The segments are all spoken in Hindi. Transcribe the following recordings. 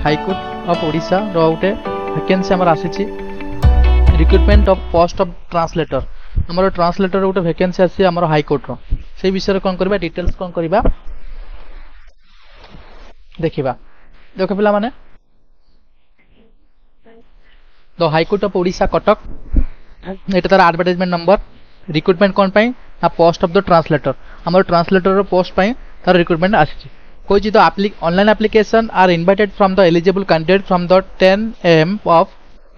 हाईकोर्ट ऑफ ओडिशा रो गोटे वैकेंसी हमर आसी recruitment of post of translator हमर ट्रांसलेटर गोटे वैकेंसी आसी हमर हाईकोर्ट रो से विषय कोन करबा डिटेल्स कोन करबा देखिबा देखो पिला माने the high court of Odisha Cuttack एटा तार एडवर्टाइजमेंट नंबर रिक्रुटमेंट कोन पई ना पोस्ट ऑफ द ट्रांसलेटर हमर ट्रांसलेटर रो पोस्ट पई तार रिक्रुटमेंट आसी कोई जी तो online application are invited from the eligible candidate from the 10 AM of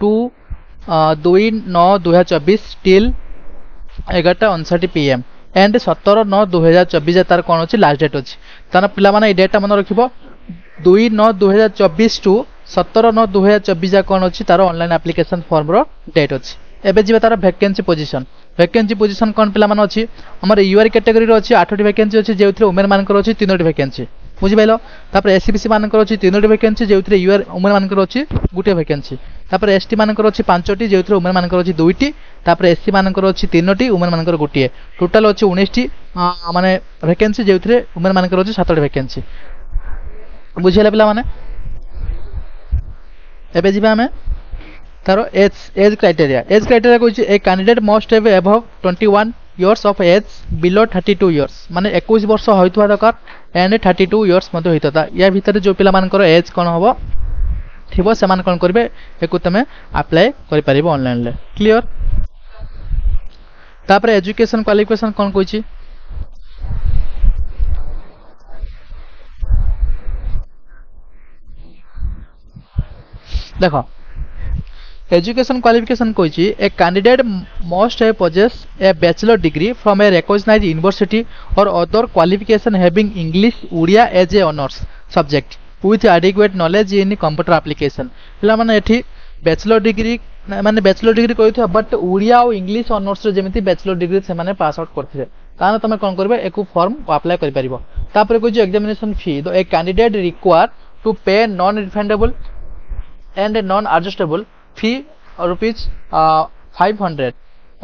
2/9/2024 till 11:59 PM and 17/9/2024 तार कोन अछि लास्ट डेट अछि ताना पिला माने ए डेटा मन रखिबो 2/9/2024 टू 17/9/2024 जा कोन अछि तार ऑनलाइन एप्लीकेशन फॉर्म रो डेट अछि एबे जिबे तार वैकेंसी पोजीशन कोन पिला मान अछि हमर यूआर कैटेगरी रो अछि 8टी वैकेंसी अछि जेउथरे वुमेन मानकर अछि 3टी वैकेंसी बुझि पाइलो तापर एससीबीसी मानकर अछि 3टी वैकेंसी जेउथरे यूआर वुमेन मानकर अछि गुटे वैकेंसी तापर एसटी मानकर अछि 5टी जेउथरे वुमेन मानकर अछि 2टी तापर एससी मानकर अछि 3टी वुमेन मानकर गुटिए टोटल अछि 19टी माने वैकेंसी जेउथरे वुमेन मानकर अछि 7टी वैकेंसी बुझिला पिला माने एबे जिबा हमें तारो एज क्राइटेरिया कोछि a candidate must have above 21 years of age below 32 years माने 21 वर्ष होइतवा दरकार एंड 32 इयर्स मध्ये होइतता या भीतर जो पिला मानकर एज कोन होबो थिबो से मान कोन करबे एकु तमे अप्लाई करि परिबो ऑनलाइन ले क्लियर तापर एजुकेशन क्वालिफिकेशन कोन कोछि देखो एजुकेशन क्वालिफिकेशन कोछि a candidate must have possess a bachelor degree from a recognized university or other qualification having English Udia as a honors subject with adequate knowledge in computer application पिला माने एठी बैचलर डिग्री कोइथो बट उड़िया और इंग्लिश ऑनर्स रे जेमिति बैचलर डिग्री से माने पास आउट करथिले ताने तमे कोन करबे एकु फॉर्म अप्लाई करि परिबो तापर कोइ examination fee the a candidate require to pay non refundable and non adjustable fee rupees 500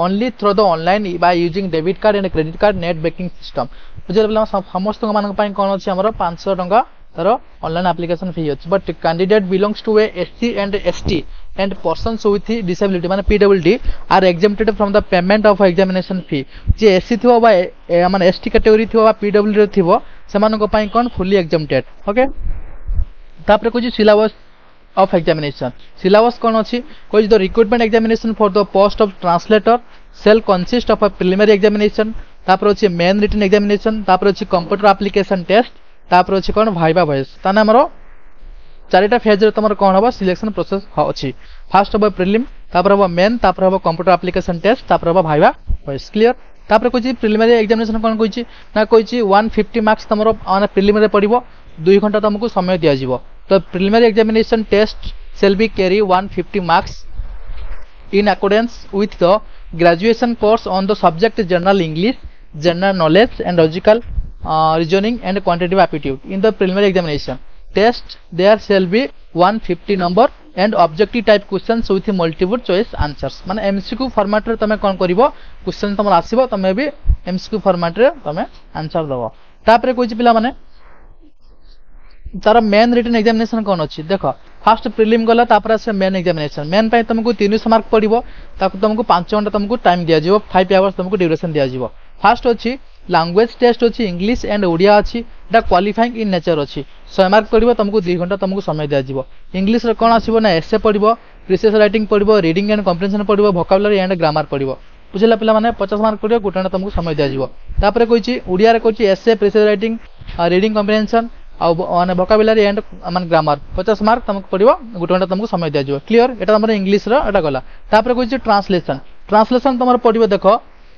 only through the online by using debit card and credit card net banking system बुझले समस्त मान पई कोन अछि हमरो 500 टंका तारो ऑनलाइन एप्लीकेशन फी अछि but candidate belongs to a SC and ST and persons with disability माने PWD are exempted from the payment of examination fee जे एससी थिबो बा माने एसटी कैटेगरी थिबो बा पीडब्ल्यूडी रे थिबो समान को पई कोन फुली एग्जेम्प्टेड ओके तापर कोछि syllabus of examination syllabus kon achi koi the recruitment examination for the post of translator shall consist of a preliminary examination tapar achi main written examination tapar achi computer application test tapar achi kon viva voice tane amaro चारिटा फेज रे तमर कोन होबा सिलेक्शन प्रोसेस अछि फर्स्ट होबा प्रीलिम तापर होबा मेन तापर होबा कंप्यूटर एप्लीकेशन टेस्ट तापर होबा भाइवा वॉइस क्लियर तापर कोछि प्रीलिमिनरी एग्जामिनेशन कोन कोछि ना कोछि 150 मार्क्स तमरो माने प्रीलिम रे पडिबो 2 घंटा तुमको समय दिया जिवो तो preliminary examination test shall be carry 150 marks in accordance with the graduation course on the subject general English general knowledge and logical reasoning and quantitative aptitude in the preliminary examination test there shall be 150 number and objective type questions with multiple choice answers माने MCQ फॉर्मेट रे तमे कोन करिवो क्वेश्चन तमर आसीबो तमे भी MCQ फॉर्मेट रे तमे आंसर दबो तापरे कोइ पिला माने तार मेन रिटन एग्जामिनेशन कोन अछि देखो फर्स्ट प्रीलिम गला तापर से मेन एग्जामिनेशन मेन पय तुमको 300 मार्क पडिबो ताको तुमको 5 घंटा तुमको टाइम दिया जिवो 5 आवर्स तुमको ड्यूरेशन दिया जिवो फर्स्ट अछि लैंग्वेज टेस्ट अछि इंग्लिश एंड ओडिया अछि दा क्वालिफाइंग इन नेचर अछि 100 मार्क पडिबो तुमको 2 घंटा तुमको समय दिया जिवो इंग्लिश रे कोन आसीबो ना एसे पडिबो प्रिसाइज राइटिंग पडिबो रीडिंग एंड कॉम्प्रिहेंशन पडिबो वोकैबुलरी एंड ग्रामर पडिबो बुझला पिला माने 50 मार्क पडिबो गुटे घंटा तुमको समय दिया जिवो तापर कोइछि ओडिया रे कोइछि एसे प्रिसाइज राइटिंग रीडिंग कॉम्प्रिहेंशन माने वोकैबुलरी एंड माने ग्रामर 50 मार्क तुमको पडिबो गुटे घंटा तुमको समय दिया जिवो क्लियर एटा हमर इंग्लिश रो एटा गला तापर कोइछि ट्रांसलेशन तुमर पडिबो देखो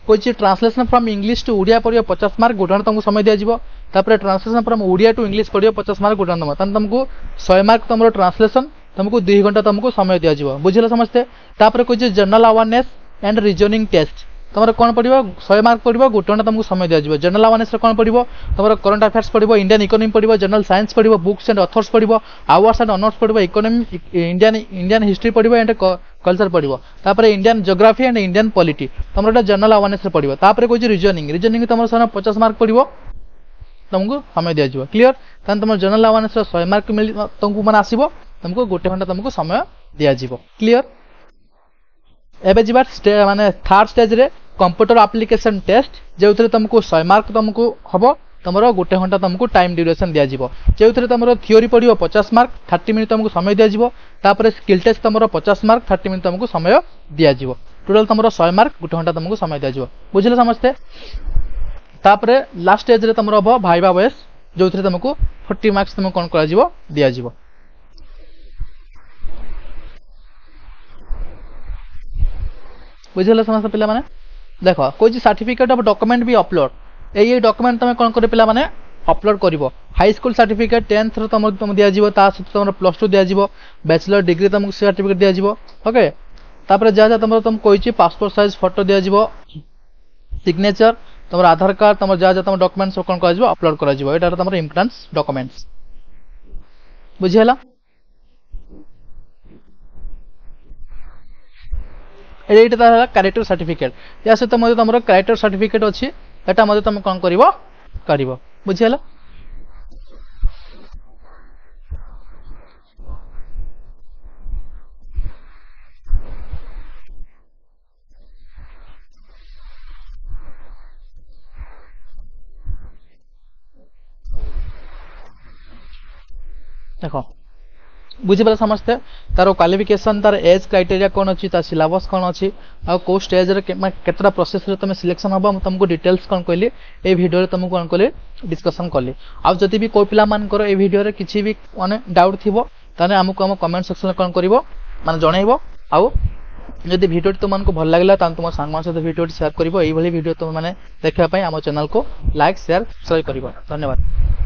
कोइछि translation from English to Odia पडिबो 50 मार्क गुटे घंटा तुमको समय दिया जिवो तापर translation from Odia to English पडिबो 50 मार्क गुटे घंटा तन तुमको 100 मार्क तुमरो ट्रांसलेशन तुमको 2 घंटा तुमको समय दिया जिवो बुझिला समझते तापर कोइछि general awareness and reasoning test तमरो कोन पडिबो 100 मार्क पडिबो गुटे घंटा तुमको समय दिया जिवो जनरल अवेयरनेस रे कोन पडिबो तमरो करंट अफेयर्स पडिबो इंडियन इकोनॉमी पडिबो जनरल साइंस पडिबो बुक्स एंड ऑथर्स पडिबो अवार्ड्स एंड ऑनर्स पडिबो इकोनॉमी इंडियन हिस्ट्री पडिबो एंड कल्चर पडिबो तापर Indian geography and Indian polity तमरो जनरल अवेयरनेस रे पडिबो तापर कोइ रीजनिंग तमरो 50 मार्क पडिबो तुमको समय दिया जिवो क्लियर तान तुम जनरल अवेयरनेस 100 मार्क तुमको माने आसीबो तुमको 1 घंटा तुमको समय दिया जीवो क्लियर एबे जीवा माने थर्ड स्टेज रे कंप्यूटर एप्लिकेशन टेस्ट जेउथरे तुमको 100 मार्क तुमको हबो तुमरो 1 घंटा तुमको टाइम ड्यूरेशन दिया जीवो जेउथरे तुमरो थ्योरी पडियो 50 मार्क 30 मिनिट तुमको समय दिया जीवो तापर स्किल टेस्ट तुमरो 50 मार्क 30 मिनिट तुमको समय दिया जीवो टोटल तुमरो 100 मार्क 1 घंटा तुमको समय दिया जीवो बुझिले समझते तापर लास्ट स्टेज रे तुमरो हबो भाइबा वॉइस जोथरे तुमको 40 मार्क्स तुमको कोन करा जीवो दिया जीवो बुझिले समझते पिला माने देखो कोई सर्टिफिकेट ऑफ डॉक्यूमेंट भी अपलोड ये डॉक्यूमेंट तुम कौन कर पिला माने अपलोड करिवो हाई स्कूल सर्टिफिकेट 10th रो तुम दिया जीवो ता सहित तुम प्लस 2 दिया जीवो बैचलर डिग्री तुमको सर्टिफिकेट दिया जीवो ओके तापर जा तुम कोई पासपोर्ट साइज फोटो दिया जीवो सिग्नेचर तुम आधार कार्ड तुम जा तुम डॉक्यूमेंट्स कौन कर अपलोड कर एटा तुम इम्पोर्टेंट डॉक्यूमेंट्स बुझिला एटा ताला कैरेक्टर सर्टिफिकेट या सहित मते तुम कैरेक्टर सर्टिफिकेट अछि एटा मते तुम कौन करिवो बुझिला देखो बुझिपारे समझते तार क्वालिफिकेशन तार एज क्राइटेरिया कौन अच्छी तार सिलेबस कौन अच्छी आ को स्टेज रे केतरा प्रोसेस रे तुम सिलेक्शन हबा तुमको डिटेल्स कौन कहली ए वीडियो रे तुमको कौन कहली डिस्कशन करली आ जदि भी कोई पिला मान करो ए वीडियो रे किछि भी माने डाउट थिबो ताने हमको हम कमेंट सेक्शन में कौन करिवो माने जणाइबो आ जदि वीडियो तुमको भल लागला तान तुम संग सहित वीडियो शेयर करिवो एई भली वीडियो तुम माने देखिबा पई हम चैनल को लाइक शेयर सब्सक्राइब करिवो धन्यवाद।